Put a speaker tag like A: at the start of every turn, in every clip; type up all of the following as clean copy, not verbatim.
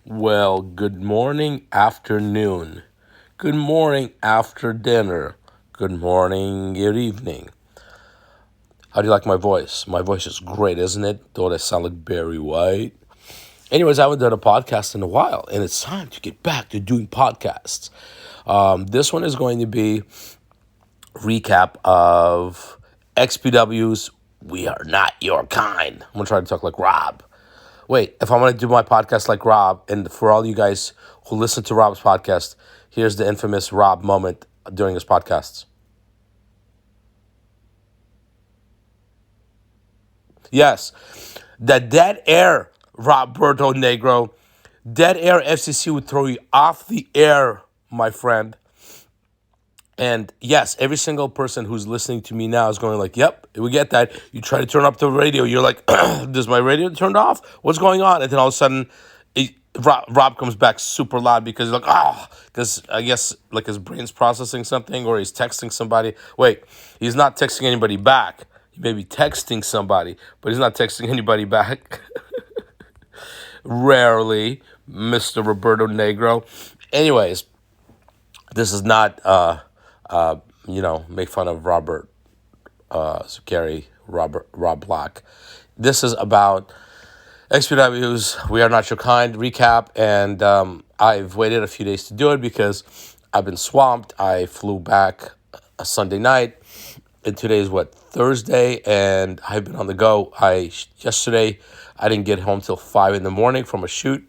A: Well, good morning, afternoon. Good morning, after dinner. Good morning, good evening. How do you like my voice? My voice is great, isn't it? Don't I sound like Barry White? Anyways, I haven't done a podcast in a while, and it's time to get back to doing podcasts. This one is going to be recap of XPW's We Are Not Your Kind. I'm going to try to talk like Rob. Wait, if I'm going to do my podcast like Rob, and for all you guys who listen to Rob's podcast, here's the infamous Rob moment during his podcasts. Yes, the dead air, Roberto Negro. Dead air FCC would throw you off the air, my friend. And yes, every single person who's listening to me now is going like, yep, we get that. You try to turn up the radio. You're like, does my radio turned off? What's going on? And then all of a sudden, Rob comes back super loud because he's like, because I guess like his brain's processing something or he's texting somebody. Wait, he's not texting anybody back. He may be texting somebody, but he's not texting anybody back. Rarely, Mr. Roberto Negro. Anyways, this is not make fun of Robert Zuccari, Rob Black. This is about XPW's We Are Not Your Kind recap, and I've waited a few days to do it because I've been swamped. I flew back a Sunday night, and today is Thursday, and I've been on the go. Yesterday I didn't get home till 5 a.m. from a shoot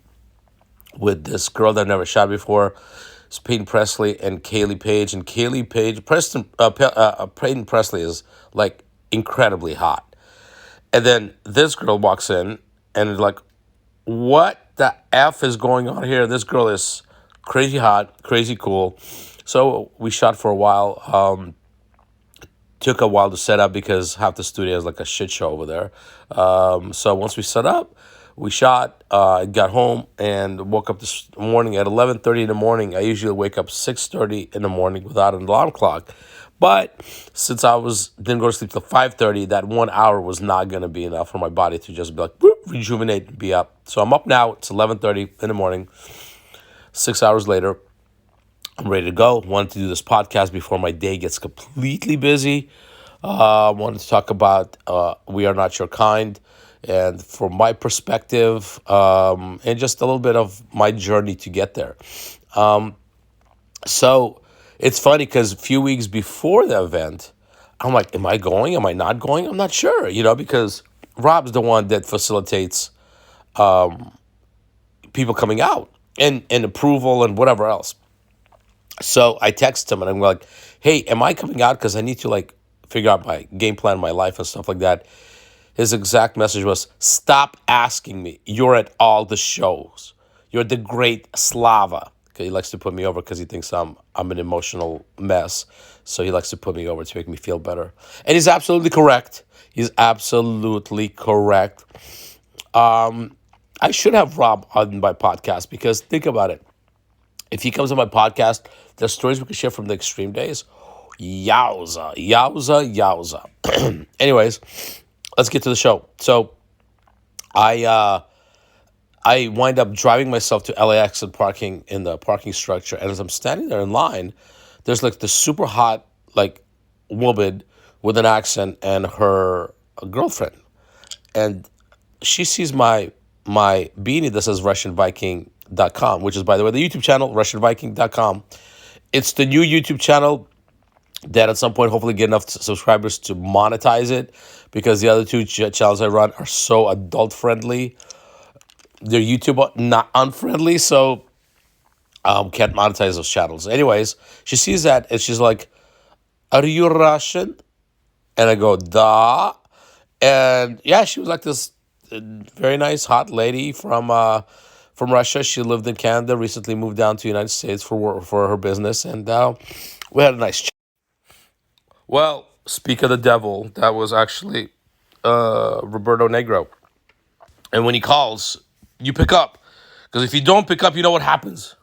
A: with this girl that I never shot before. It's Peyton Presley and Kaylee Page. And Peyton Presley is like incredibly hot. And then this girl walks in and is like, what the F is going on here? This girl is crazy hot, crazy cool. So we shot for a while. Took a while to set up because half the studio is like a shit show over there. So once we set up, we shot, got home, and woke up this morning at 11:30 in the morning. I usually wake up 6:30 in the morning without an alarm clock. But since didn't go to sleep till 5:30, that 1 hour was not going to be enough for my body to just be like, whoop, rejuvenate and be up. So I'm up now. It's 11:30 in the morning. 6 hours later, I'm ready to go. Wanted to do this podcast before my day gets completely busy. Wanted to talk about We Are Not Your Kind, and from my perspective, and just a little bit of my journey to get there. So it's funny because a few weeks before the event, I'm like, am I going? Am I not going? I'm not sure, because Rob's the one that facilitates people coming out and approval and whatever else. So I text him and I'm like, hey, am I coming out? Because I need to like figure out my game plan, my life and stuff like that. His exact message was, stop asking me. You're at all the shows. You're the great Slava. Okay, he likes to put me over because he thinks I'm an emotional mess. So he likes to put me over to make me feel better. And he's absolutely correct. He's absolutely correct. I should have Rob on my podcast because think about it. If he comes on my podcast, the stories we could share from the Xtreme days, yowza, yowza, yowza. Anyways, let's get to the show. So I wind up driving myself to LAX and parking in the parking structure. And as I'm standing there in line, there's like this super hot like woman with an accent and her girlfriend. And she sees my beanie that says RussianViking.com, which is, by the way, the YouTube channel, RussianViking.com. It's the new YouTube channel that at some point hopefully get enough subscribers to monetize it, because the other two channels I run are so adult friendly. They're YouTube not unfriendly, so can't monetize those channels. Anyways, she sees that and she's like, are you Russian? And I go, da. And yeah, she was like this very nice, hot lady from Russia. She lived in Canada, recently moved down to the United States for her business, and we had a nice chat. Well, speak of the devil, that was actually Roberto Negro. And when he calls, you pick up. Because if you don't pick up, you know what happens.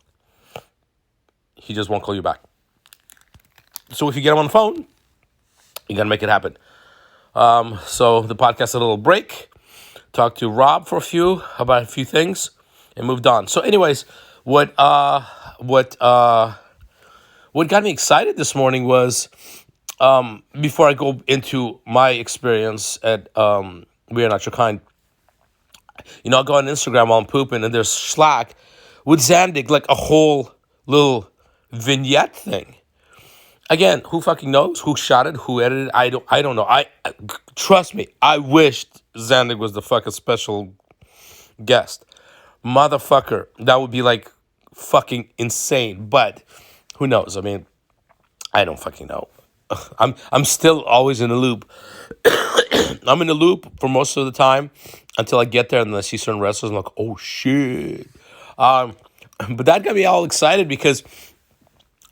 A: He just won't call you back. So if you get him on the phone, you got to make it happen. So the podcast had a little break. Talked to Rob about a few things. and moved on. So, anyways, what uh, what uh, what got me excited this morning was before I go into my experience at We Are Not Your Kind. I'll go on Instagram while I'm pooping, and there's Slack with Zandig, like a whole little vignette thing. Again, who fucking knows? Who shot it? Who edited it? I don't know. Trust me, I wished Zandig was the fucking special guest. Motherfucker. That would be like fucking insane. But who knows? I mean, I don't fucking know. I'm still always in the loop. I'm in the loop for most of the time until I get there and then I see certain wrestlers. I'm like, oh shit. But that got me all excited because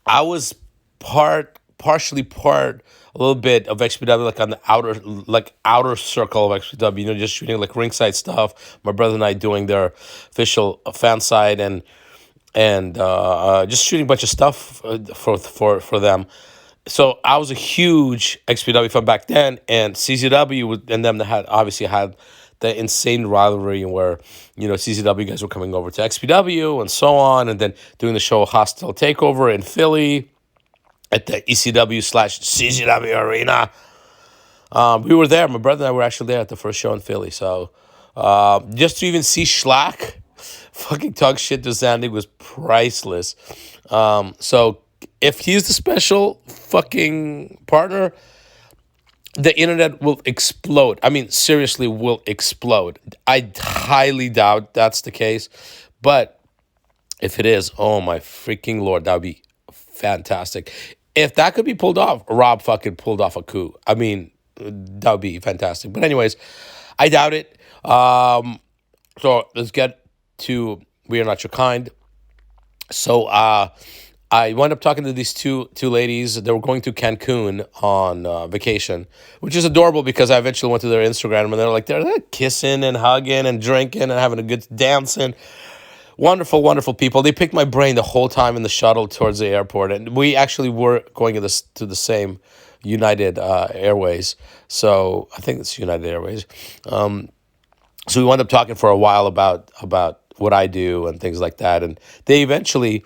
A: I was partially part, a little bit of XPW, like on the outer circle of XPW. Just shooting like ringside stuff. My brother and I doing their official fan side and just shooting a bunch of stuff for them. So I was a huge XPW fan back then, and CZW and them that obviously had the insane rivalry where CZW guys were coming over to XPW and so on, and then doing the show Hostile Takeover in Philly at the ECW/CZW arena. We were there. My brother and I were actually there at the first show in Philly. So just to even see Schlack fucking talk shit to Zandig was priceless. So if he's the special fucking partner, the internet will explode. I mean, seriously, will explode. I highly doubt that's the case. But if it is, oh my freaking Lord, that would be fantastic. If that could be pulled off, Rob fucking pulled off a coup. I mean, that would be fantastic. But anyways, I doubt it. So let's get to We Are Not Your Kind. So I wound up talking to these two ladies. They were going to Cancun on vacation, which is adorable because I eventually went to their Instagram and they're kissing and hugging and drinking and having a good dancing. Wonderful, wonderful people. They picked my brain the whole time in the shuttle towards the airport, and we actually were going to the same United Airways. So I think it's United Airways. So we wound up talking for a while about what I do and things like that, and they eventually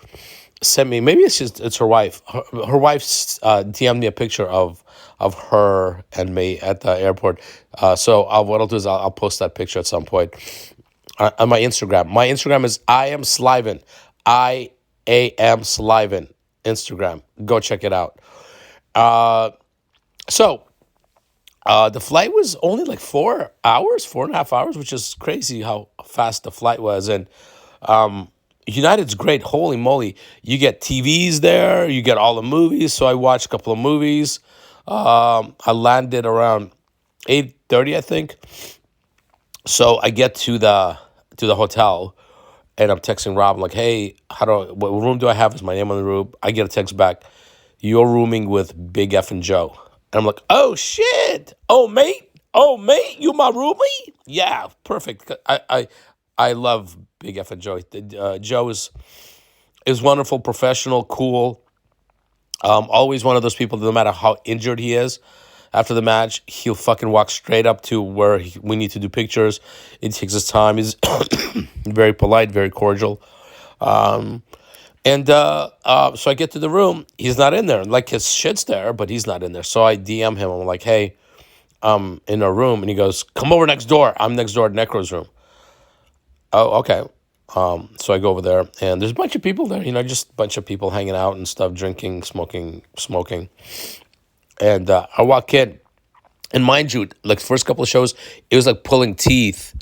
A: sent me. Maybe it's her wife. Her wife DM'd me a picture of her and me at the airport. So what I'll do is I'll post that picture at some point on my Instagram. My Instagram is I am Sliven. I am Sliven. Instagram. Go check it out. So the flight was only like 4 hours, 4.5 hours, which is crazy how fast the flight was. And United's great. Holy moly. You get TVs there. You get all the movies. So I watched a couple of movies. I landed around 8:30, I think. So I get to the hotel, and I'm texting Rob. I'm like, hey, what room do I have? Is my name on the room? I get a text back. You're rooming with Big F and Joe. And I'm like, oh, shit. Oh, mate, you my roomie? Yeah, perfect. I love Big F and Joe. Joe is wonderful, professional, cool. Always one of those people, no matter how injured he is, after the match, he'll fucking walk straight up to where we need to do pictures. It takes his time. He's very polite, very cordial. So I get to the room. He's not in there. Like, his shit's there, but he's not in there. So I DM him. I'm like, hey, I'm in a room. And he goes, come over next door. I'm next door at Necro's room. Oh, okay. So I go over there, and there's a bunch of people there, just a bunch of people hanging out and stuff, drinking, smoking. And I walk in, and mind you, like, first couple of shows, it was like pulling teeth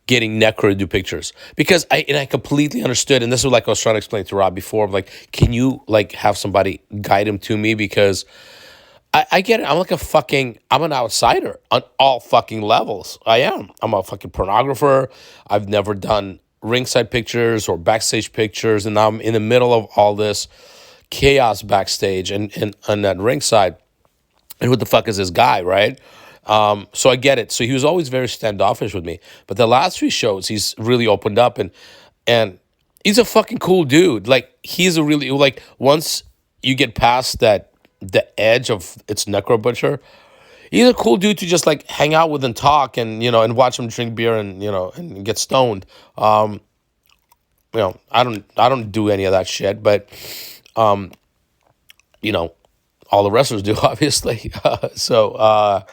A: getting Necro to do pictures. Because I completely understood, and this is like I was trying to explain to Rob before, like, can you, like, have somebody guide him to me? Because I get it. I'm an outsider on all fucking levels. I am. I'm a fucking pornographer. I've never done ringside pictures or backstage pictures, and I'm in the middle of all this chaos backstage and at ringside. And who the fuck is this guy, right? So I get it. So he was always very standoffish with me. But the last 3 shows, he's really opened up, and he's a fucking cool dude. Like, he's a really, like, once you get past the edge of it's Necro Butcher, he's a cool dude to just, like, hang out with and talk and, and watch him drink beer and, and get stoned. I don't do any of that shit, but you know, all the wrestlers do, obviously. I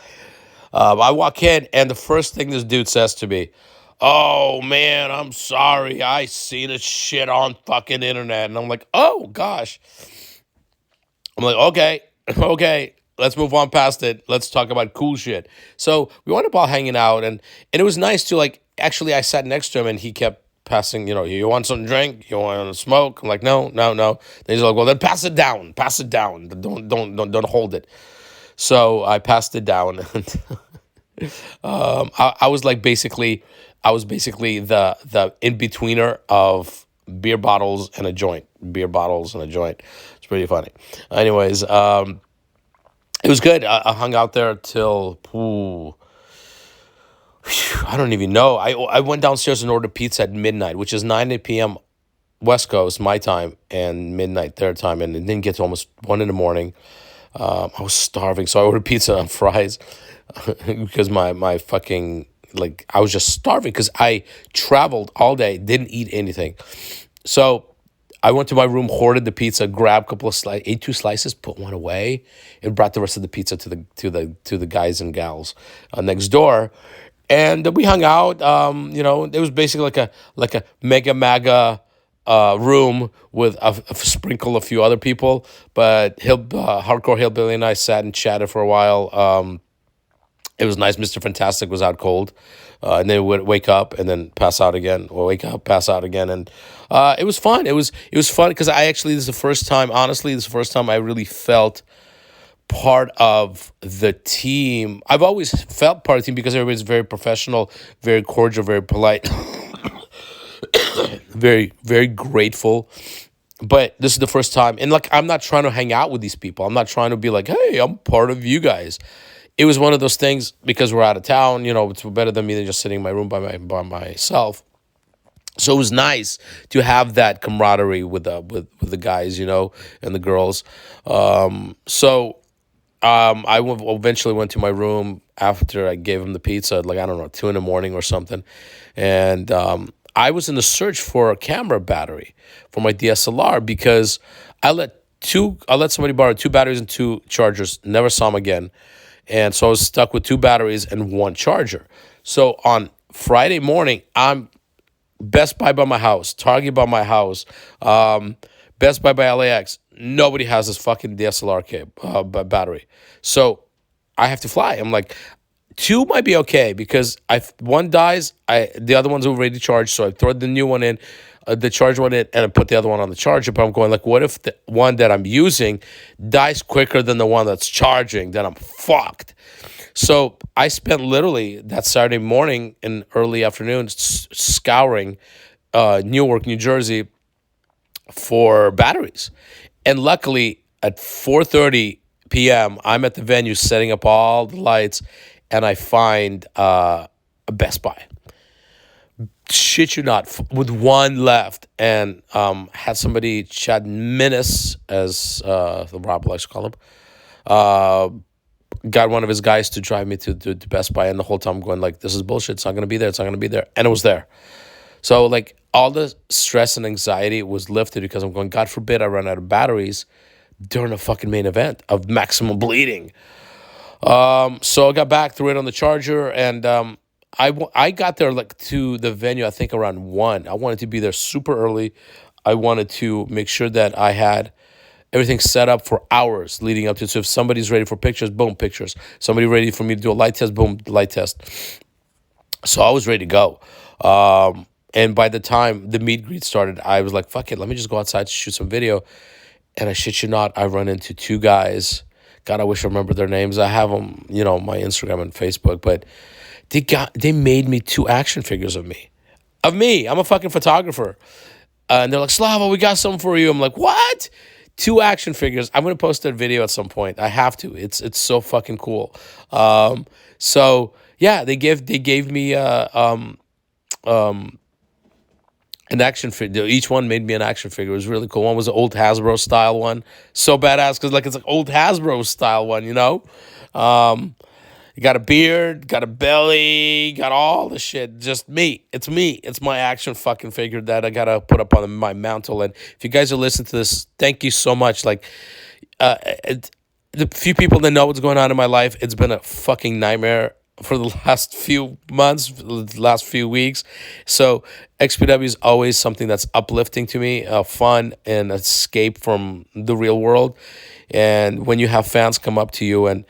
A: walk in, and the first thing this dude says to me, "Oh man, I'm sorry. I see this shit on fucking internet." And I'm like, "Oh gosh." I'm like, "Okay, okay, let's move on past it. Let's talk about cool shit." So we wound up all hanging out, and it was nice to, like, actually, I sat next to him, and he kept passing, you want some drink? You want to smoke? I'm like, no, no, no. Then he's like, well, then pass it down. Pass it down. Don't hold it. So I passed it down. I was like basically, the in betweener of beer bottles and a joint. Beer bottles and a joint. It's pretty funny. Anyways, it was good. I hung out there till I don't even know. I went downstairs and ordered pizza at midnight, which is 9 p.m. West Coast my time and midnight their time, and it didn't get to almost 1 in the morning. I was starving, so I ordered pizza and fries because my fucking, like, I was just starving because I traveled all day, didn't eat anything. So I went to my room, hoarded the pizza, grabbed a couple of slices, ate 2 slices, put one away, and brought the rest of the pizza to the guys and gals next door, and we hung out. It was basically like a mega maga room with a sprinkle of a few other people, but hardcore hillbilly and I sat and chatted for a while. It was nice. Mr. Fantastic was out cold, and then would wake up and then pass out again, or wake up, pass out again, and it was fun. It was fun because this is the first time. Honestly, this is the first time I really felt part of the team. I've always felt part of the team because everybody's very professional, very cordial, very polite, very, very grateful. But this is the first time, and, like, I'm not trying to hang out with these people. I'm not trying to be like, hey, I'm part of you guys. It was one of those things because we're out of town. It's better than me than just sitting in my room by myself. So it was nice to have that camaraderie with the guys, and the girls. Eventually went to my room after I gave him the pizza, like, I don't know, 2 in the morning or something, and I was in the search for a camera battery for my DSLR because I let somebody borrow 2 batteries and 2 chargers. Never saw them again, and so I was stuck with 2 batteries and 1 charger. So on Friday morning, I'm Best Buy by my house, Target by my house, Best Buy by LAX. Nobody has this fucking DSLR battery. So I have to fly. I'm like, 2 might be okay because one dies, the other one's already charged, so I throw the new one in, the charged one in, and I put the other one on the charger. But I'm going, like, what if the one that I'm using dies quicker than the one that's charging? Then I'm fucked. So I spent literally that Saturday morning and early afternoon scouring Newark, New Jersey for batteries. And luckily at 4:30 p.m., I'm at the venue setting up all the lights, and I find a Best Buy. Shit you not, with one left, and had somebody, Chad Minnis, as the Rob likes to call him, got one of his guys to drive me to Best Buy, and the whole time I'm going, like, this is bullshit. It's not going to be there. It's not going to be there. And it was there. So, like, all the stress and anxiety was lifted because I'm going, God forbid I run out of batteries during a fucking main event of Maximum Bleeding. So I got back, threw it on the charger, and I got there, like, to the venue, I think around 1. I wanted to be there super early. I wanted to make sure that I had everything set up for hours leading up to it. So if somebody's ready for pictures, boom, pictures. Somebody ready for me to do a light test, boom, light test. So I was ready to go. And by the time the meet greet started, I was like, fuck it, let me just go outside to shoot some video. And I shit you not, I run into 2 guys. God, I wish I remember their names. I have them, my Instagram and Facebook. But they made me 2 action figures of me. I'm a fucking photographer. And they're like, Slava, we got something for you. I'm like, what? 2 action figures. I'm gonna post that video at some point. I have to. It's so fucking cool. So yeah, they gave me an action figure. Each one made me an action figure. It was really cool. One was an old Hasbro style one. So badass because, like, it's like old Hasbro style one. Got a beard, got a belly, got all the shit. Just me. It's me. It's my action fucking figure that I gotta put up on my mantle. And if you guys are listening to this, thank you so much. Like, uh, it, the few people that know what's going on in my life, it's been a fucking nightmare for the last few months, the last few weeks. So XPW is always something that's uplifting to me, fun and escape from the real world. And when you have fans come up to you and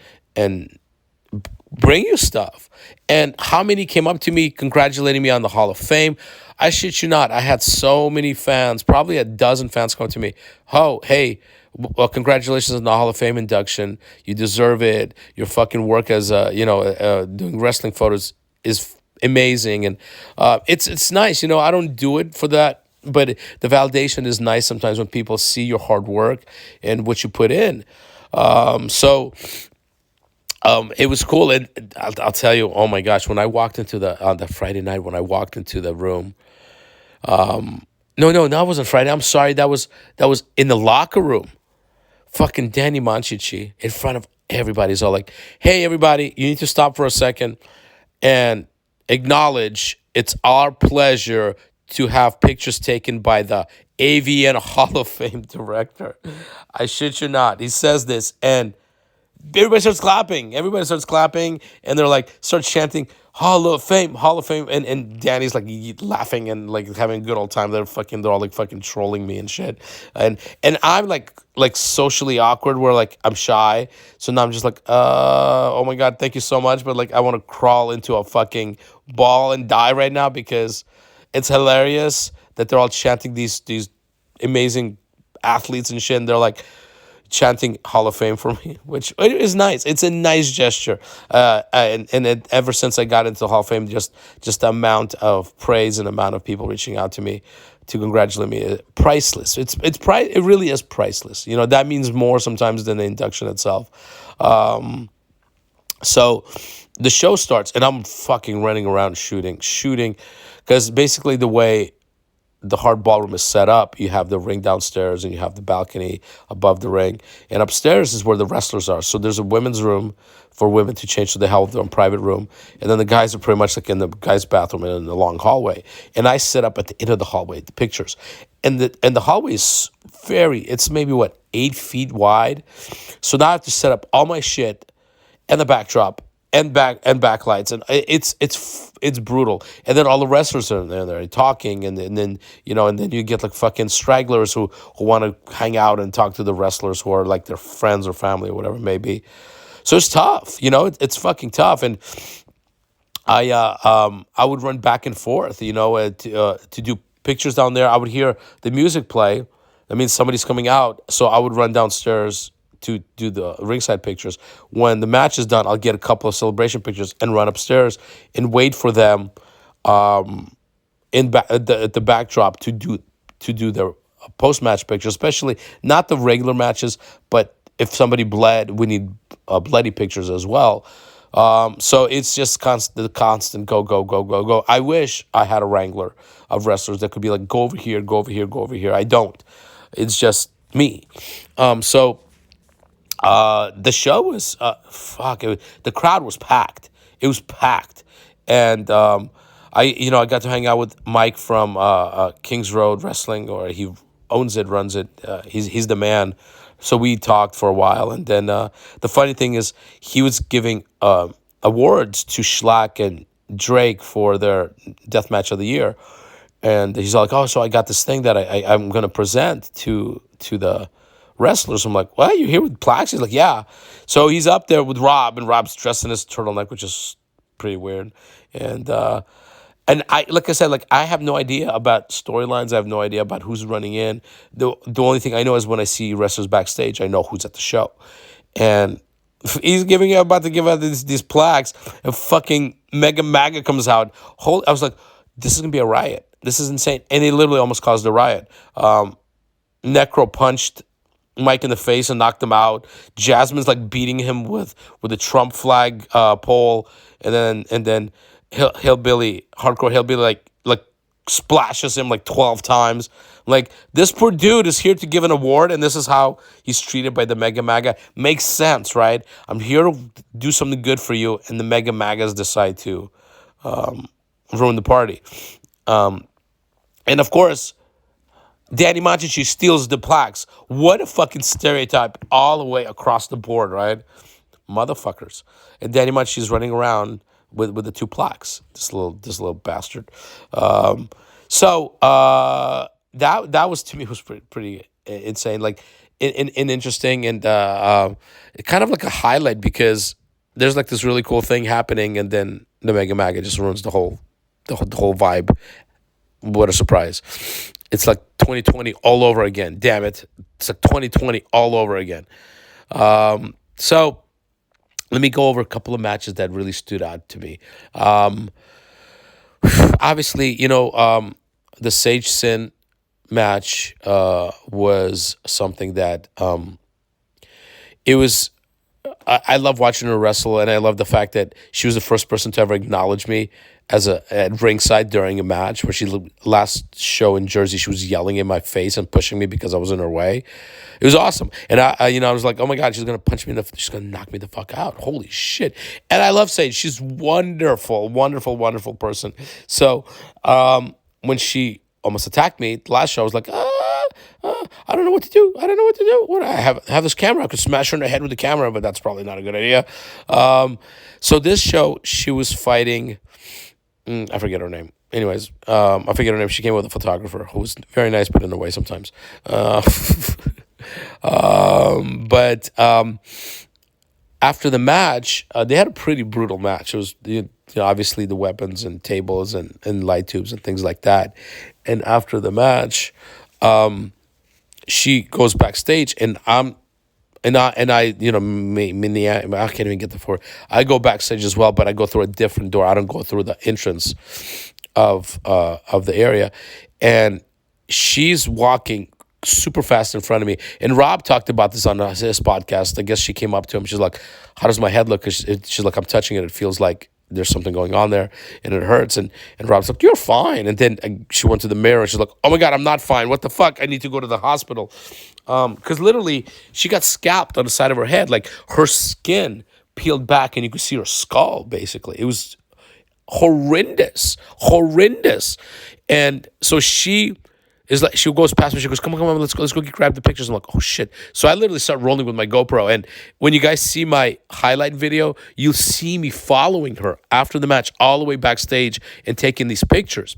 A: bring you stuff. And how many came up to me congratulating me on the Hall of Fame? I shit you not. I had so many fans, probably a dozen fans come to me. Oh, hey, well, congratulations on the Hall of Fame induction. You deserve it. Your fucking work as doing wrestling photos is amazing, and it's nice. I don't do it for that, but the validation is nice sometimes when people see your hard work and what you put in. It was cool, and I'll tell you, oh my gosh, when I walked into on the Friday night, when I walked into the room, no, that wasn't Friday. I'm sorry, that was in the locker room. Fucking Danny Manchichi in front of everybody's all like, "Hey, everybody, you need to stop for a second and acknowledge it's our pleasure to have pictures taken by the AVN Hall of Fame director." I shit you not. He says this, and everybody starts clapping. Everybody starts clapping, and they're like, start chanting, Hall of Fame, Hall of Fame. And Danny's like laughing and like having a good old time. They're all like fucking trolling me and shit. And I'm like socially awkward where like I'm shy. So now I'm just like, oh my God, thank you so much. But like I want to crawl into a fucking ball and die right now because it's hilarious that they're all chanting these amazing athletes and shit. And they're like, chanting Hall of Fame for me, which is nice. It's a nice gesture, ever since I got into the Hall of Fame, just the amount of praise and amount of people reaching out to me to congratulate me, priceless. It really is priceless. That means more sometimes than the induction itself. So the show starts, and I'm fucking running around shooting, because basically the way the hard ballroom is set up, you have the ring downstairs and you have the balcony above the ring, and upstairs is where the wrestlers are. So there's a women's room for women to change, so they have their own private room, and then the guys are pretty much like in the guys' bathroom and in the long hallway. And I sit up at the end of the hallway, the pictures, and the hallway is it's maybe 8 feet wide. So now I have to set up all my shit and the backdrop and backlights, and it's brutal. And then all the wrestlers are there talking, and then you get like fucking stragglers who want to hang out and talk to the wrestlers who are like their friends or family or whatever it may be. So it's tough, it's fucking tough. And I would run back and forth, to do pictures down there. I would hear the music play. That means somebody's coming out, so I would run downstairs to do the ringside pictures. When the match is done, I'll get a couple of celebration pictures and run upstairs and wait for them at the backdrop to do their post match pictures, especially not the regular matches, but if somebody bled, we need bloody pictures as well. So it's just constant go. I wish I had a wrangler of wrestlers that could be like, go over here, go over here, go over here. I don't. It's just me. The show was the crowd was packed. It was packed, and I got to hang out with Mike from Kings Road Wrestling, or he owns it, runs it. He's the man. So we talked for a while, and then the funny thing is he was giving awards to Schlack and Drake for their death match of the year, and he's like, "Oh, so I got this thing that I'm going to present to the wrestlers." I'm like, "What? You're here with plaques?" He's like, "Yeah." So he's up there with Rob, and Rob's dressed in his turtleneck, which is pretty weird. And I, like I said, like I have no idea about storylines. I have no idea about who's running in. The only thing I know is when I see wrestlers backstage, I know who's at the show. And he's about to give out these plaques, and fucking Mega Maga comes out. I was like, this is gonna be a riot. This is insane. And he literally almost caused a riot. Necro punched Mike in the face and knocked him out. Jasmine's like beating him with a Trump flag pole, and then hardcore hillbilly like splashes him like 12 times. Like, this poor dude is here to give an award, and this is how he's treated by the Mega Maga. Makes sense, right? I'm here to do something good for you, and the Mega Magas decide to ruin the party. And of course, Danny Montici steals the plaques. What a fucking stereotype all the way across the board, right? Motherfuckers. And Danny Montici running around with the two plaques. This little bastard. That was, to me, was pretty insane. Like, and interesting, and kind of like a highlight, because there's like this really cool thing happening, and then the Mega Maga just ruins the whole vibe. What a surprise. It's like 2020 all over again. Damn it. It's like 2020 all over again. So let me go over a couple of matches that really stood out to me. Obviously, the Sage Sin match was something that it was. I love watching her wrestle, and I love the fact that she was the first person to ever acknowledge me at ringside during a match. Where last show in Jersey, she was yelling in my face and pushing me because I was in her way. It was awesome, and I was like, oh my god, she's gonna punch me she's gonna knock me the fuck out. Holy shit! And I love Sage. She's wonderful, wonderful, wonderful person. So when she almost attacked me last show, I was like, I don't know what to do. I don't know what to do. What I have this camera. I could smash her in the head with the camera, but that's probably not a good idea. So this show, she was fighting. I forget her name. Anyways, I forget her name. She came with a photographer who was very nice, but in a way sometimes. But after the match, they had a pretty brutal match. It was obviously the weapons and tables and light tubes and things like that. And after the match, she goes backstage, and I I can't even get the floor. I go backstage as well, but I go through a different door. I don't go through the entrance of the area, and she's walking super fast in front of me. And Rob talked about this on his podcast. I guess she came up to him. She's like, "How does my head look?" 'Cause she's like, "I'm touching it. It feels like there's something going on there, and it hurts." And Rob's like, "You're fine." And then she went to the mirror, and she's like, "Oh my god, I'm not fine. What the fuck? I need to go to the hospital." Because literally, she got scalped on the side of her head. Like, her skin peeled back, and you could see her skull, basically. It was horrendous. And so she goes past me. She goes, come on, let's go grab the pictures. I'm like, oh shit. So I literally start rolling with my GoPro. And when you guys see my highlight video, you'll see me following her after the match all the way backstage and taking these pictures.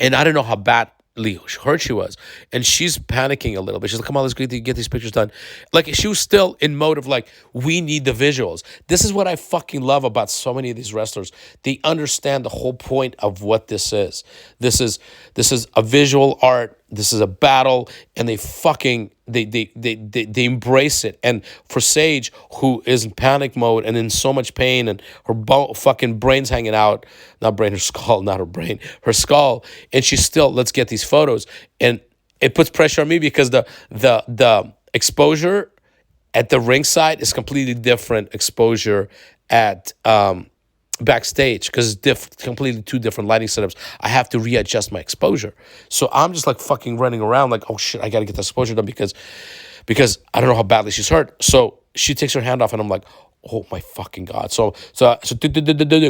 A: And I don't know how badly hurt she was. And she's panicking a little bit. She's like, come on, let's get these pictures done. Like, she was still in mode of like, we need the visuals. This is what I fucking love about so many of these wrestlers. They understand the whole point of what this is. This is a visual art. This is a battle, and they embrace it. And for Sage, who is in panic mode and in so much pain, and her fucking brain's hanging out, her skull, and she's still, let's get these photos. And it puts pressure on me because the exposure at the ringside is completely different exposure at backstage, because it's completely two different lighting setups. I have to readjust my exposure. So I'm just like fucking running around like, oh shit, I got to get the exposure done because I don't know how badly she's hurt. So she takes her hand off, and I'm like, oh my fucking God. So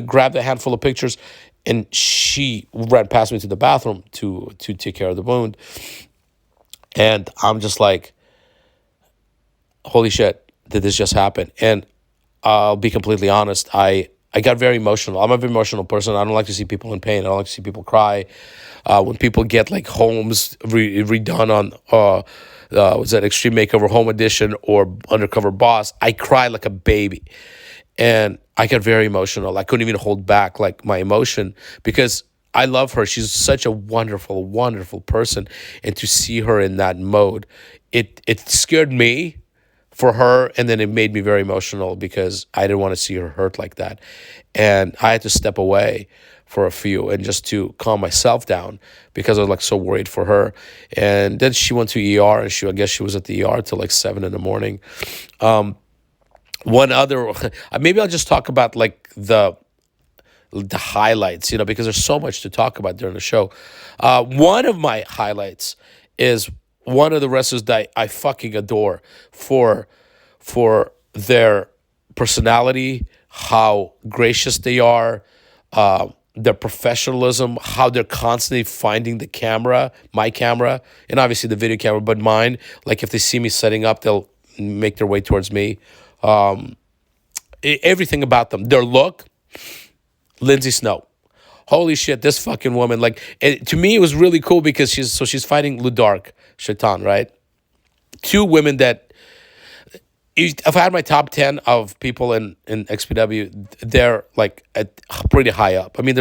A: grabbed a handful of pictures, and she ran past me to the bathroom to take care of the wound. And I'm just like, holy shit, did this just happen? And I'll be completely honest, I got very emotional. I'm a very emotional person. I don't like to see people in pain. I don't like to see people cry. When people get like homes redone on, was that Xtreme Makeover Home Edition or Undercover Boss, I cry like a baby. And I got very emotional. I couldn't even hold back like my emotion, because I love her. She's such a wonderful, wonderful person. And to see her in that mode, it scared me for her, and then it made me very emotional because I didn't want to see her hurt like that. And I had to step away for a few and just to calm myself down, because I was like so worried for her. And then she went to ER, and I guess she was at the ER till like 7 a.m. One other, maybe I'll just talk about like the the highlights, because there's so much to talk about during the show. One of my highlights is one of the wrestlers that I fucking adore for their personality, how gracious they are, their professionalism, how they're constantly finding the camera, my camera, and obviously the video camera, but mine. Like if they see me setting up, they'll make their way towards me. Everything about them, their look, Lindsay Snow. Holy shit, this fucking woman. Like, to me, it was really cool because she's fighting Ludark Shaitan, right? Two women that, if I had my top 10 of people in XPW, they're like pretty high up. I mean,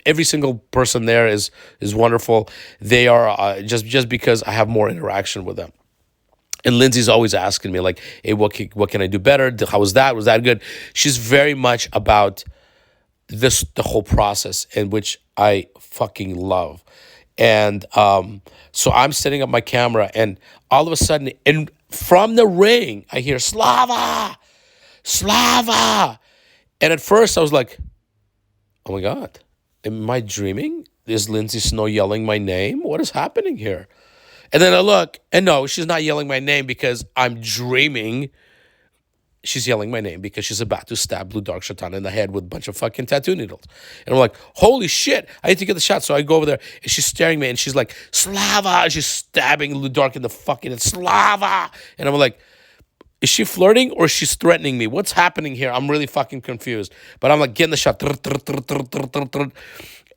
A: every single person there is wonderful. They are just because I have more interaction with them. And Lindsay's always asking me like, "Hey, what can I do better? How was that? Was that good?" She's very much about the whole process, in which I fucking love. And so I'm setting up my camera, and all of a sudden, from the ring, I hear Slava, Slava, and at first I was like, "Oh my god, am I dreaming? Is Lindsay Snow yelling my name? What is happening here?" And then I look, and no, she's not yelling my name because I'm dreaming. She's yelling my name because she's about to stab Blue Dark Shaitan in the head with a bunch of fucking tattoo needles. And I'm like, holy shit, I need to get the shot. So I go over there, and she's staring at me, and she's like, Slava. And she's stabbing Blue Dark in the fucking Slava. And I'm like, is she flirting or is she threatening me? What's happening here? I'm really fucking confused. But I'm like getting the shot.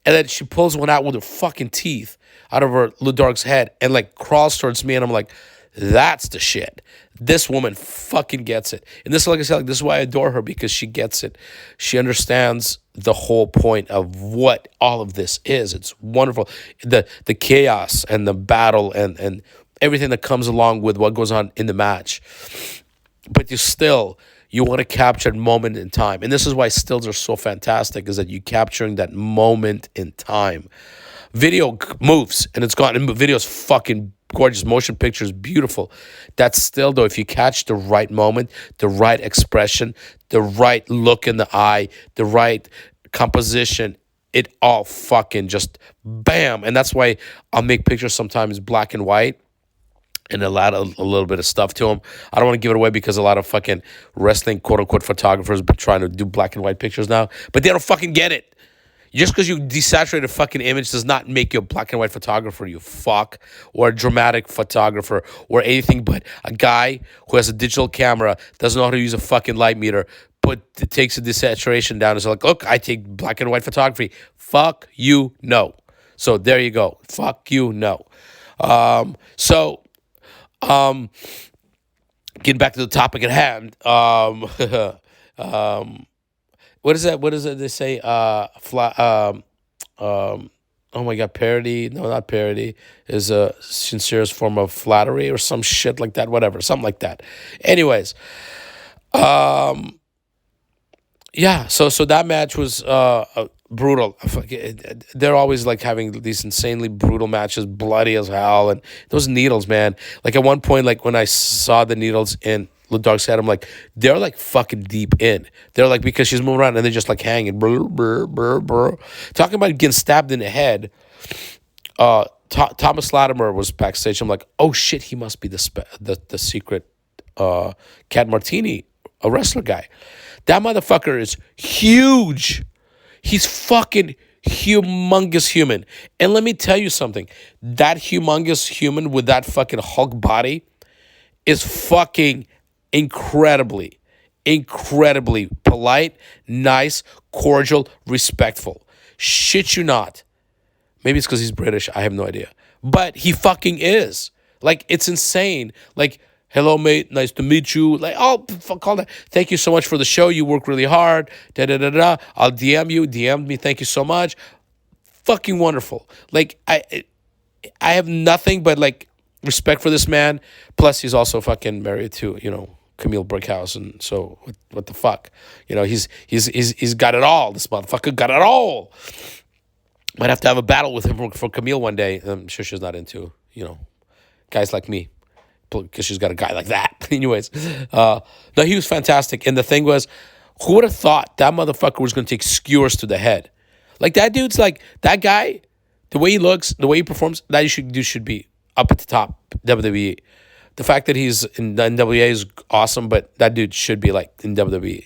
A: And then she pulls one out with her fucking teeth out of her Ludark's head and like crawls towards me. And I'm like, that's the shit. This woman fucking gets it. And this, like I said, like, this is why I adore her, because she gets it. She understands the whole point of what all of this is. It's wonderful. The chaos and the battle and everything that comes along with what goes on in the match. But you want to capture a moment in time. And this is why stills are so fantastic, is that you're capturing that moment in time. Video moves, and it's gone. And video's fucking gorgeous. Motion pictures, beautiful. That's still, though, if you catch the right moment, the right expression, the right look in the eye, the right composition, it all fucking just bam. And that's why I'll make pictures sometimes black and white and a little bit of stuff to them. I don't want to give it away because a lot of fucking wrestling, quote unquote, photographers are trying to do black and white pictures now, but they don't fucking get it. Just because you desaturate a fucking image does not make you a black and white photographer, you fuck, or a dramatic photographer, or anything but a guy who has a digital camera, doesn't know how to use a fucking light meter, but takes the desaturation down and is like, look, I take black and white photography. Fuck you, no. So there you go. Fuck you, no. Getting back to the topic at hand, what is that? What is it they say? Oh my God, parody? No, not parody. Is a sincerest form of flattery or some shit like that. Whatever, something like that. Anyways, yeah. So that match was brutal. They're always like having these insanely brutal matches, bloody as hell, and those needles, man. Like at one point, like when I saw the needles in Ludark's head, I'm like, they're like fucking deep in. They're like, because she's moving around and they're just like hanging. Brr, brr, brr, brr. Talking about getting stabbed in the head. Thomas Latimer was backstage. I'm like, oh shit, he must be the secret Cat Martini, a wrestler guy. That motherfucker is huge. He's fucking humongous human. And let me tell you something. That humongous human with that fucking Hulk body is fucking incredibly polite, nice, cordial, respectful. Shit you not. Maybe it's because he's British. I have no idea. But he fucking is. Like, it's insane. Like, hello, mate. Nice to meet you. Like, oh, fuck all that. Thank you so much for the show. You work really hard. Da-da-da-da. I'll DM you. DM me. Thank you so much. Fucking wonderful. Like, I have nothing but, like, respect for this man. Plus, he's also fucking married to, Camille Brickhouse, and so what the fuck, he's got it all. This motherfucker got it all. Might have to have a battle with him for Camille one day. I'm sure she's not into guys like me, because she's got a guy like that. Anyways, no, he was fantastic, and the thing was, Who would have thought that motherfucker was going to take skewers to the head? Like, that dude's like, that guy, the way he looks, the way he performs, that should be up at the top WWE. The fact that he's in the NWA is awesome, but that dude should be like in WWE.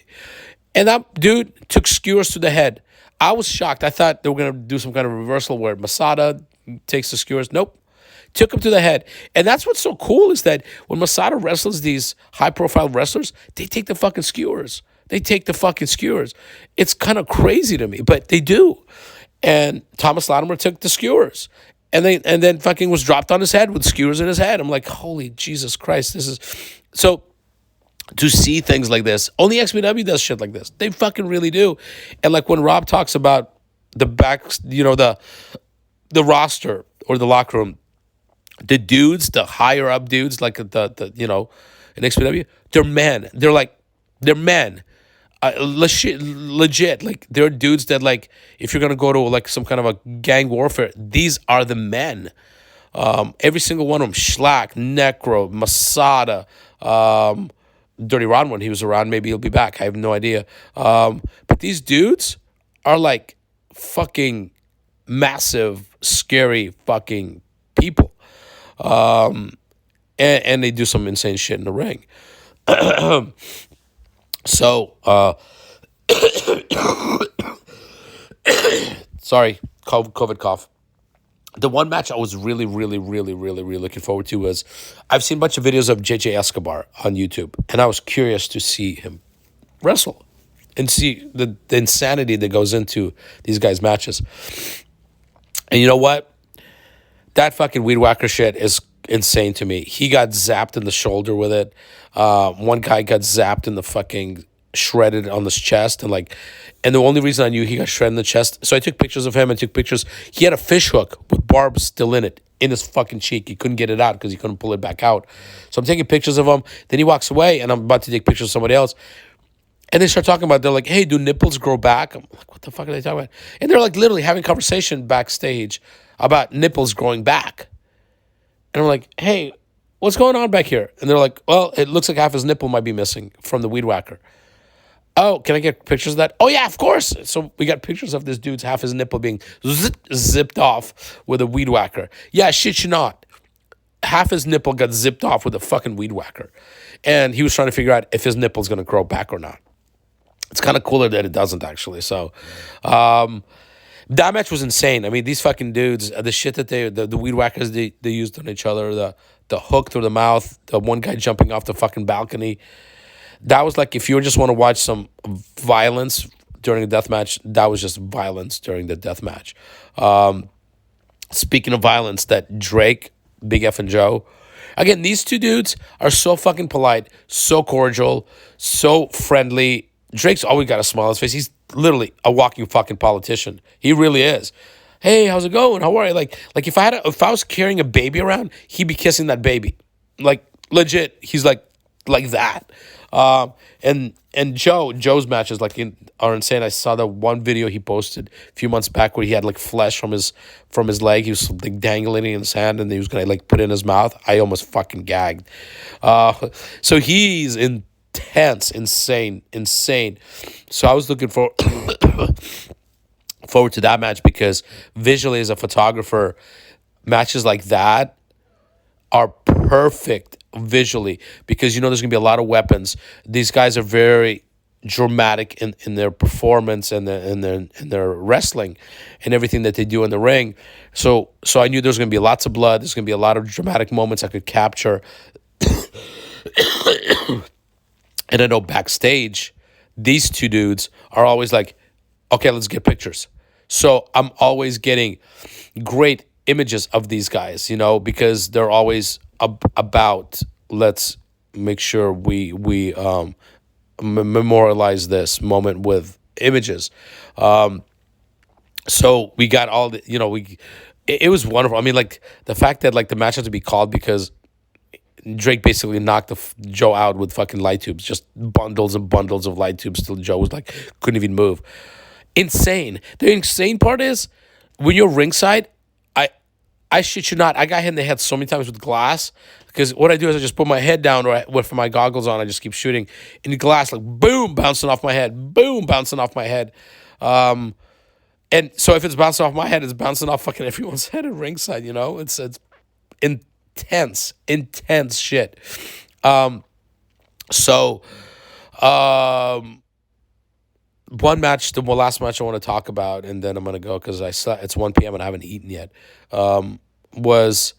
A: And that dude took skewers to the head. I was shocked. I thought they were going to do some kind of reversal where Masada takes the skewers. Nope. Took him to the head. And that's what's so cool is that when Masada wrestles these high-profile wrestlers, they take the fucking skewers. They take the fucking skewers. It's kind of crazy to me, but they do. And Thomas Latimer took the skewers. And then fucking was dropped on his head with skewers in his head. I'm like, holy Jesus Christ. This is... So to see things like this, only XPW does shit like this. They fucking really do. And like when Rob talks about the back, the roster or the locker room, the dudes, the higher up dudes, like in XPW, they're men. They're men. Legit. Like, they're dudes that, like, if you're gonna go to like some kind of a gang warfare, these are the men. Every single one of them: Schlack, Necro, Masada, Dirty Ron. When he was around, maybe he'll be back. I have no idea. But these dudes are like fucking massive, scary fucking people. And they do some insane shit in the ring. So, sorry, COVID cough. The one match I was really looking forward to was, I've seen a bunch of videos of JJ Escobar on YouTube, and I was curious to see him wrestle and see the insanity that goes into these guys' matches. And you know what? That fucking weed whacker shit is insane to me. He got zapped in the shoulder with it. One guy got zapped in the fucking shredded on his chest, and the only reason I knew he got shredded in the chest, so I took pictures of him and took pictures. He had a fish hook with barbs still in it, in his fucking cheek. He couldn't get it out because he couldn't pull it back out. So I'm taking pictures of him. Then he walks away, and I'm about to take pictures of somebody else. And they start talking about, they're like, hey, do nipples grow back? I'm like, what the fuck are they talking about? And they're like literally having conversation backstage about nipples growing back. And I'm like, hey, what's going on back here? And they're like, well, it looks like half his nipple might be missing from the weed whacker. Oh, can I get pictures of that? Oh, yeah, of course. So we got pictures of this dude's half his nipple being zipped off with a weed whacker. Yeah, shit you not. Half his nipple got zipped off with a fucking weed whacker. And he was trying to figure out if his nipple's going to grow back or not. It's kind of cooler that it doesn't, actually. So, that match was insane. I mean, these fucking dudes, the shit that the weed whackers they used on each other, the hook through the mouth, the one guy jumping off the fucking balcony. That was like, if you just want to watch some violence during a death match, that was just violence during the death match. Speaking of violence, that Drake, Big F and Joe, again, these two dudes are so fucking polite, so cordial, so friendly. Drake's always got a smile on his face. He's literally a walking fucking politician. He really is. Hey, how's it going? How are you? Like if I was carrying a baby around, he'd be kissing that baby. Like, legit, he's like that. And Joe's matches are insane. I saw the one video he posted a few months back where he had like flesh from his leg. He was like dangling in his hand, and he was gonna like put it in his mouth. I almost fucking gagged. So he's intense, insane. So I was looking forward to that match, because visually, as a photographer, matches like that are perfect visually, because there's gonna be a lot of weapons. These guys are very dramatic in their performance and their wrestling and everything that they do in the ring. So I knew there's gonna be lots of blood. There's gonna be a lot of dramatic moments I could capture. And I know backstage, these two dudes are always like, okay, let's get pictures. So I'm always getting great images of these guys, because they're always about, let's make sure we memorialize this moment with images. So we got all the, it was wonderful. I mean, like, the fact that like the match had to be called because Drake basically knocked Joe out with fucking light tubes, just bundles and bundles of light tubes till Joe was like, couldn't even move. Insane. The insane part is, when you're ringside, I shit you not, I got hit in the head so many times with glass because what I do is I just put my head down or with my goggles on, I just keep shooting in the glass, like boom, bouncing off my head, boom, bouncing off my head. And so if it's bouncing off my head, it's bouncing off fucking everyone's head at ringside. It's intense shit. So one match, the last match I want to talk about, and then I'm gonna go because it's 1 p.m. and I haven't eaten yet. Was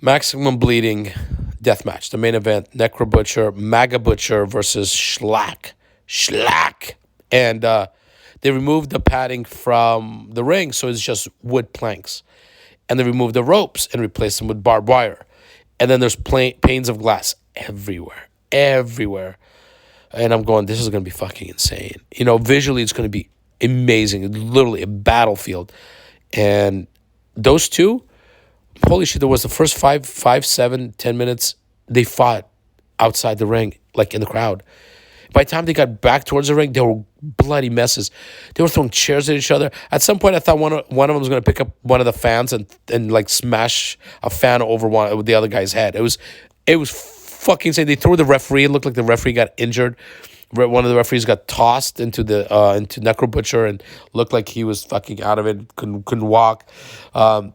A: Maximum Bleeding death match, the main event: Necro Butcher, Maga Butcher versus Schlack, and they removed the padding from the ring, so it's just wood planks, and they removed the ropes and replaced them with barbed wire, and then there's panes of glass everywhere. And I'm going, this is going to be fucking insane. Visually, it's going to be amazing. It's literally a battlefield. And those two, holy shit, there was the first 5, 7, 10 minutes, they fought outside the ring, like in the crowd. By the time they got back towards the ring, they were bloody messes. They were throwing chairs at each other. At some point, I thought one of them was going to pick up one of the fans and like smash a fan over with the other guy's head. It was fucking insane. They threw the referee. It looked like the referee got injured. One of the referees got tossed into Necro Butcher and looked like he was fucking out of it. Couldn't walk. And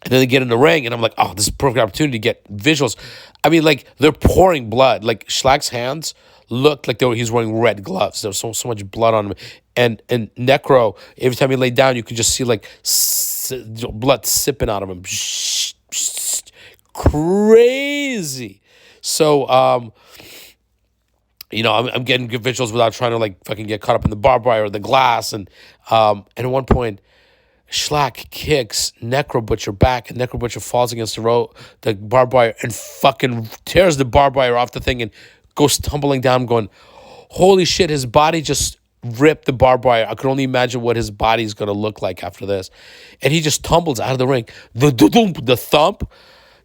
A: then they get in the ring, and I'm like, oh, this is a perfect opportunity to get visuals. I mean, like, they're pouring blood. Like, Schlack's hands looked like he's wearing red gloves. There was so much blood on him. And Necro, every time he laid down, you could just see, like, blood sipping out of him. Crazy. So, I'm getting good visuals without trying to, like, fucking get caught up in the barbed wire or the glass. And at one point, Schlack kicks Necro Butcher back, and Necro Butcher falls against the barbed wire, and fucking tears the barbed wire off the thing and goes tumbling down, going, holy shit, his body just ripped the barbed wire. I could only imagine what his body's going to look like after this. And he just tumbles out of the ring. The thump.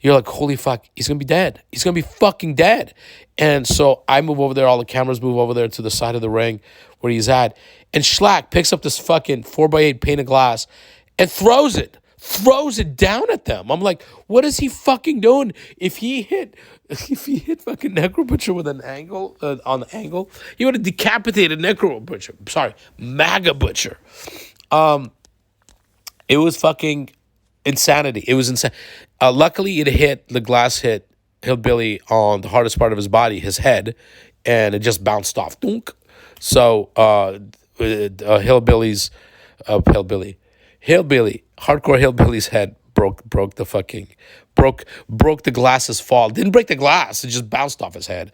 A: You're like, holy fuck, he's going to be dead. He's going to be fucking dead. And so I move over there. All the cameras move over there to the side of the ring where he's at. And Schlack picks up this fucking 4x8 pane of glass and throws it down at them. I'm like, what is he fucking doing? If he hit fucking Necro Butcher with an angle, on the angle, he would have decapitated Necro Butcher. Sorry, Maga Butcher. It was fucking insanity. It was insane. Luckily, the glass hit Hillbilly on the hardest part of his body, his head, and it just bounced off. Dunk. So, Hillbilly, hardcore Hillbilly's head broke the glass's fall. Didn't break the glass. It just bounced off his head.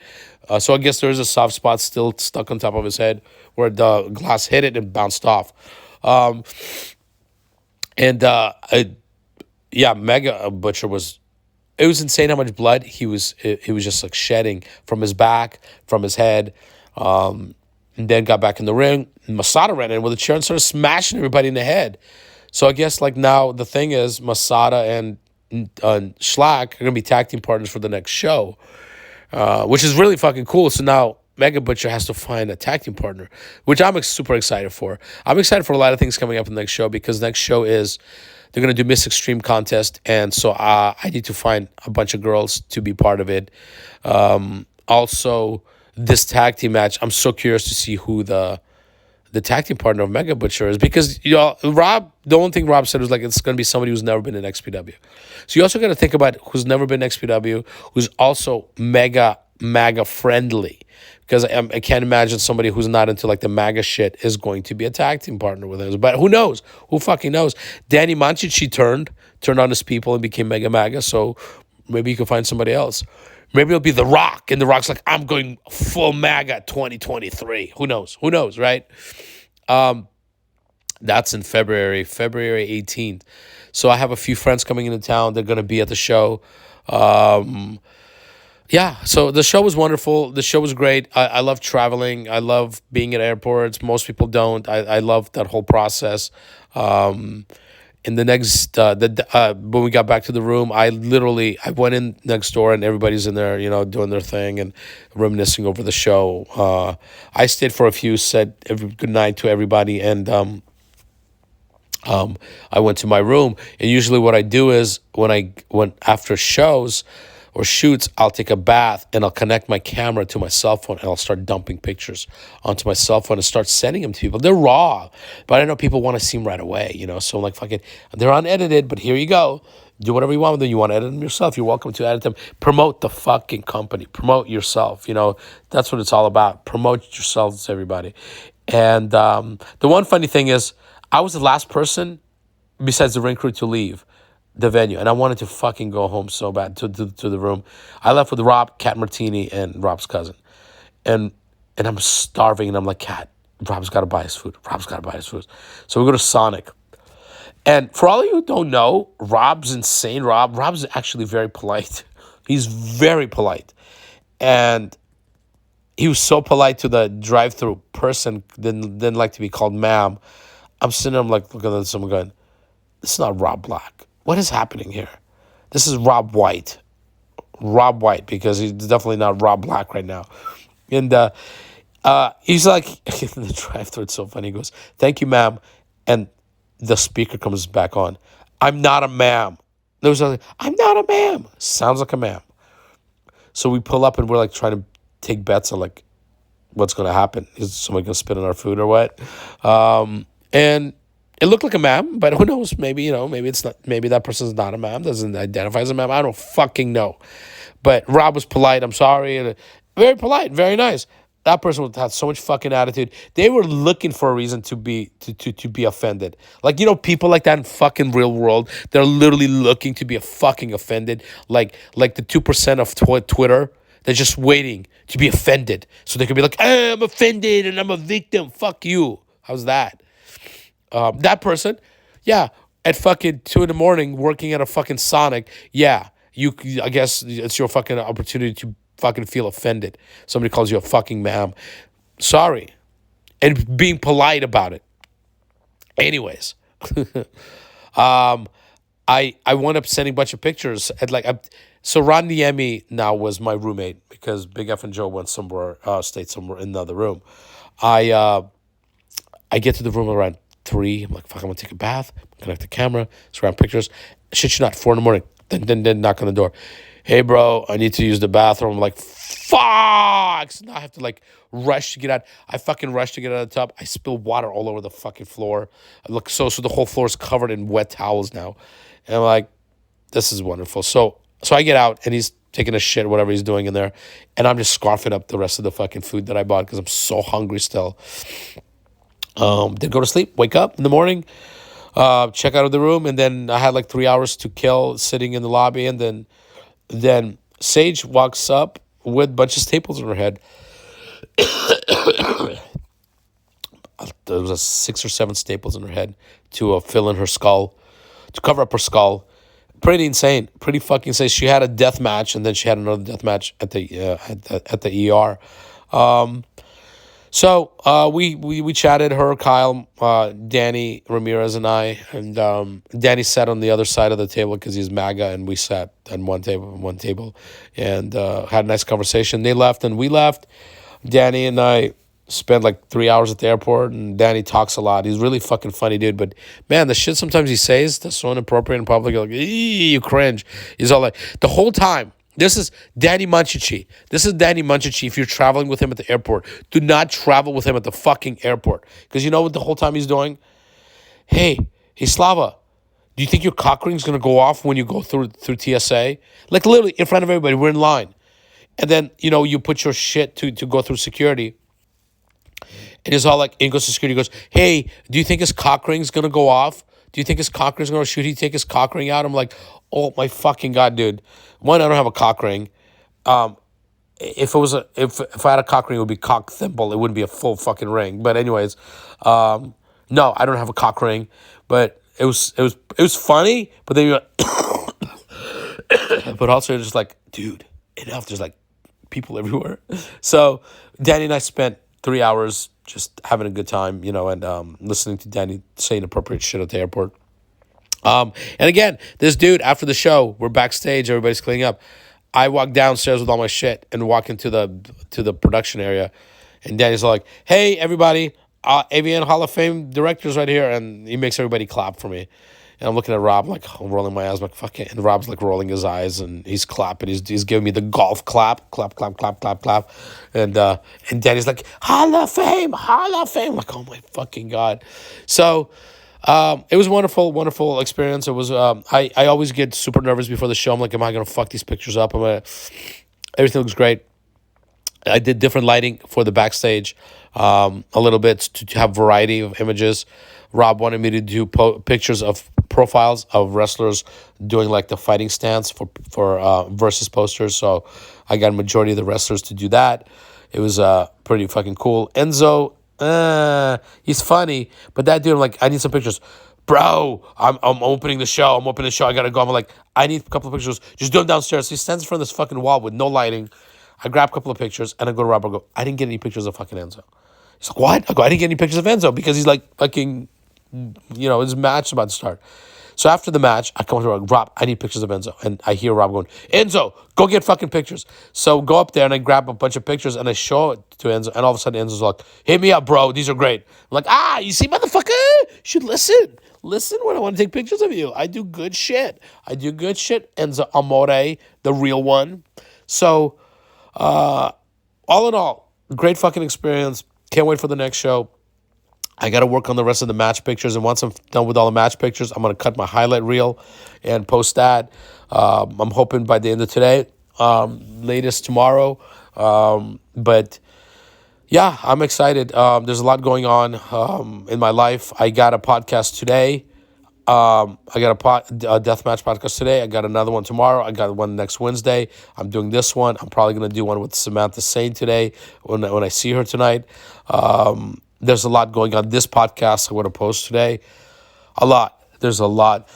A: So I guess there's a soft spot still stuck on top of his head where the glass hit it and bounced off. Mega Butcher it was insane how much blood he was just like shedding from his back, from his head, and then got back in the ring. Masada ran in with a chair and started smashing everybody in the head. So I guess like now the thing is Masada and Schlack are going to be tag team partners for the next show, which is really fucking cool. So now Mega Butcher has to find a tag team partner, which I'm super excited for. I'm excited for a lot of things coming up in the next show because the next show is they're going to do Miss Xtreme contest. And so I need to find a bunch of girls to be part of it. Also, this tag team match, I'm so curious to see who the tag team partner of Mega Butcher is because, Rob, the only thing Rob said was like, it's going to be somebody who's never been in XPW. So you also got to think about who's never been in XPW, who's also MAGA friendly. Because I can't imagine somebody who's not into like the MAGA shit is going to be a tag team partner with us. But who knows? Who fucking knows? Danny Manchichi turned on his people and became MAGA. So maybe you can find somebody else. Maybe it'll be The Rock. And The Rock's like, I'm going full MAGA 2023. Who knows? Who knows, right? That's in February 18th. So I have a few friends coming into town. They're going to be at the show. So the show was wonderful. The show was great. I love traveling. I love being at airports. Most people don't. I love that whole process. In the next, when we got back to the room, I went in next door and everybody's in there, doing their thing and reminiscing over the show. I stayed for a few, said good night to everybody, and I went to my room, and usually what I do is when after shows or shoots, I'll take a bath and I'll connect my camera to my cell phone and I'll start dumping pictures onto my cell phone and start sending them to people. They're raw, but I know people want to see them right away, So I'm like, fucking, they're unedited, but here you go. Do whatever you want with them. You want to edit them yourself, you're welcome to edit them. Promote the fucking company. Promote yourself. That's what it's all about. Promote yourselves to everybody. And the one funny thing is, I was the last person besides the ring crew to leave the venue, and I wanted to fucking go home so bad to the room. I left with Rob, Cat Martini, and Rob's cousin, and I'm starving, and I'm like, Cat, Rob's got to buy his food. Rob's got to buy his food. So we go to Sonic, and for all of you who don't know, Rob's insane. Rob's actually very polite. He's very polite, and he was so polite to the drive-through person. Didn't like to be called ma'am. I'm sitting there, I'm like looking at someone going, this is not Rob Black. What is happening here? This is Rob White. Rob White, because he's definitely not Rob Black right now. And he's like, in the drive-thru, it's so funny. He goes, thank you, ma'am. And the speaker comes back on. I'm not a ma'am. There was like, I'm not a ma'am. Sounds like a ma'am. So we pull up and we're like trying to take bets on like what's going to happen. Is somebody going to spit on our food or what? And it looked like a ma'am, but who knows? Maybe, maybe it's not. Maybe that person's not a ma'am, doesn't identify as a ma'am. I don't fucking know. But Rob was polite. I'm sorry, and very polite, very nice. That person had so much fucking attitude. They were looking for a reason to be offended. Like, people like that in fucking real world. They're literally looking to be a fucking offended. Like the 2% of Twitter. They're just waiting to be offended, so they can be like, I'm offended and I'm a victim. Fuck you. How's that? That person, yeah, at fucking 2 a.m. working at a fucking Sonic, yeah, I guess it's your fucking opportunity to fucking feel offended. Somebody calls you a fucking ma'am. Sorry. And being polite about it. Anyways, I wound up sending a bunch of pictures so Ron Niemi now was my roommate because Big F and Joe went somewhere, stayed somewhere in the other room. I get to the room around 3. I'm like, fuck, I'm gonna take a bath, connect the camera, scrap pictures. Shit you not, 4 a.m. Then knock on the door. Hey bro, I need to use the bathroom. I'm like, fuck. So now I have to like rush to get out. I fucking rush to get out of the tub. I spill water all over the fucking floor. I look so the whole floor is covered in wet towels now. And I'm like, this is wonderful. So I get out and he's taking a shit, whatever he's doing in there. And I'm just scarfing up the rest of the fucking food that I bought because I'm so hungry still. Then go to sleep, wake up in the morning, check out of the room, and then I had like 3 hours to kill sitting in the lobby, and then Sage walks up with a bunch of staples in her head. There was 6 or 7 staples in her head to fill in her skull, to cover up her skull. Pretty insane, pretty fucking insane. She had a death match, and then she had another death match at the ER. So we chatted, her, Kyle, Danny Ramirez, and I, and Danny sat on the other side of the table because he's MAGA, and we sat on one table, and had a nice conversation. They left, and we left. Danny and I spent like 3 hours at the airport, and Danny talks a lot. He's really fucking funny, dude. But man, the shit sometimes he says that's so inappropriate in public, you're like, you cringe. He's all like, the whole time. This is Danny Munchichi. If you're traveling with him at the airport, do not travel with him at the fucking airport. Because you know what the whole time he's doing? Hey, Slava, do you think your cock ring's going to go off when you go through TSA? Like literally in front of everybody, we're in line. And then, you put your shit to go through security. And he's all like, in goes to security, goes, hey, do you think his cock ring's going to go off? Do you think his cock ring's going to, should he take his cock ring out? I'm like, oh my fucking God, dude. One, I don't have a cock ring. If I had a cock ring, it would be cock thimble. It wouldn't be a full fucking ring. But anyways, no, I don't have a cock ring. But it was funny. But then you're but also you're just like, dude, enough. There's like people everywhere. So Danny and I spent 3 hours just having a good time, and listening to Danny say inappropriate shit at the airport. And again, this dude, after the show, we're backstage, everybody's cleaning up. I walk downstairs with all my shit and walk into the production area. And Danny's like, hey, everybody, AVN Hall of Fame directors right here, and he makes everybody clap for me. And I'm looking at Rob, like, rolling my eyes, like, fuck it. And Rob's, like, rolling his eyes, and he's clapping. He's giving me the golf clap, clap, clap, clap, clap, clap. And Danny's like, Hall of Fame, Hall of Fame. I'm like, oh, my fucking God. So it was a wonderful, wonderful experience. It was, I always get super nervous before the show. I'm like, am I going to fuck these pictures up? Everything looks great. I did different lighting for the backstage, a little bit to have variety of images. Rob wanted me to do pictures of profiles of wrestlers doing like the fighting stance for versus posters. So I got a majority of the wrestlers to do that. It was pretty fucking cool. Enzo, he's funny, but that dude, I'm like, I need some pictures. Bro, I'm opening the show. I gotta go. I'm like, I need a couple of pictures. Just do them downstairs. So he stands in front of this fucking wall with no lighting. I grab a couple of pictures, and I go to Rob. I go, I didn't get any pictures of fucking Enzo. He's like, what? I go, I didn't get any pictures of Enzo because he's like fucking, his match is about to start. So after the match, I come to Rob, I need pictures of Enzo. And I hear Rob going, Enzo, go get fucking pictures. So go up there, and I grab a bunch of pictures, and I show it to Enzo. And all of a sudden, Enzo's like, hit me up, bro. These are great. I'm like, you see, motherfucker? You should listen. Listen when I want to take pictures of you. I do good shit. Enzo Amore, the real one. So all in all, great fucking experience. Can't wait for the next show. I got to work on the rest of the match pictures. And once I'm done with all the match pictures, I'm going to cut my highlight reel and post that. I'm hoping by the end of today, latest tomorrow. But yeah, I'm excited. There's a lot going on in my life. I got a podcast today. I got a deathmatch podcast today. I got another one tomorrow. I got one next Wednesday. I'm doing this one. I'm probably going to do one with Samantha Saint today when I see her tonight. There's a lot going on. This podcast I'm going to post today. A lot. There's a lot.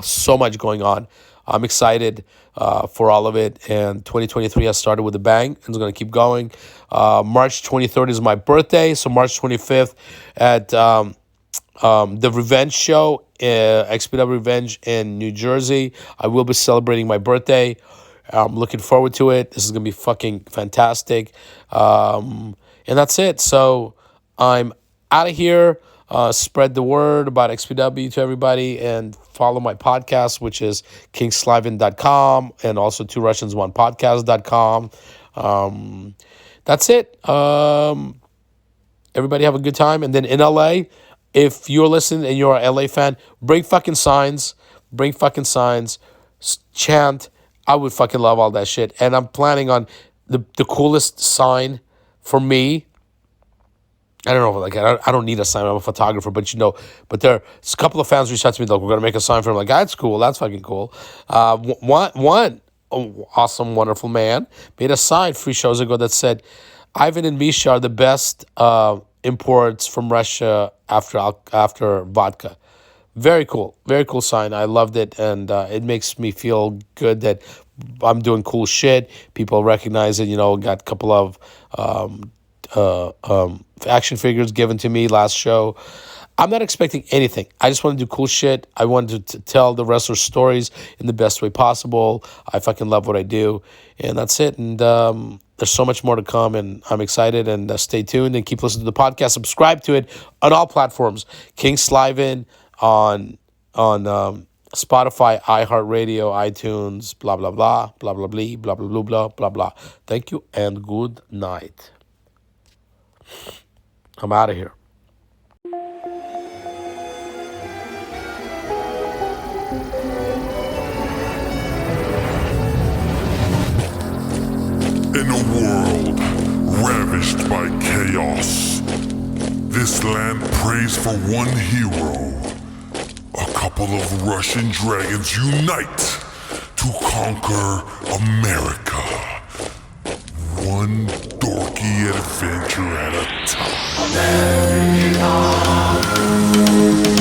A: So much going on. I'm excited for all of it. And 2023 has started with a bang. And it's going to keep going. March 23rd is my birthday. So March 25th at the Revenge Show, XPW Revenge in New Jersey. I will be celebrating my birthday. I'm looking forward to it. This is going to be fucking fantastic. And that's it. So I'm out of here. Spread the word about XPW to everybody and follow my podcast, which is kingslavin.com and also tworussiansonePodcast.com. That's it. Everybody have a good time. And then in LA, if you're listening and you're an LA fan, bring fucking signs. Chant. I would fucking love all that shit. And I'm planning on the coolest sign for me. I don't know, like I don't need a sign. I'm a photographer, but there's a couple of fans reached out to me, like, we're gonna make a sign for him. Like, that's cool. That's fucking cool. One awesome, wonderful man made a sign 3 shows ago that said, Ivan and Misha are the best imports from Russia after vodka. Very cool sign. I loved it, and it makes me feel good that I'm doing cool shit. People recognize it. Got a couple of action figures given to me last show. I'm not expecting anything. I just want to do cool shit. I wanted to tell the wrestlers' stories in the best way possible. I fucking love what I do, and that's it. And there's so much more to come, and I'm excited. And stay tuned and keep listening to the podcast. Subscribe to it on all platforms. King Slavin on Spotify, iHeartRadio, iTunes, blah blah blah, blah blah blah, blah blah blah blah blah blah. Thank you and good night. I'm out of here.
B: In a world ravished by chaos, this land prays for one hero. A couple of Russian dragons unite to conquer America. One dorky adventure at a time. America.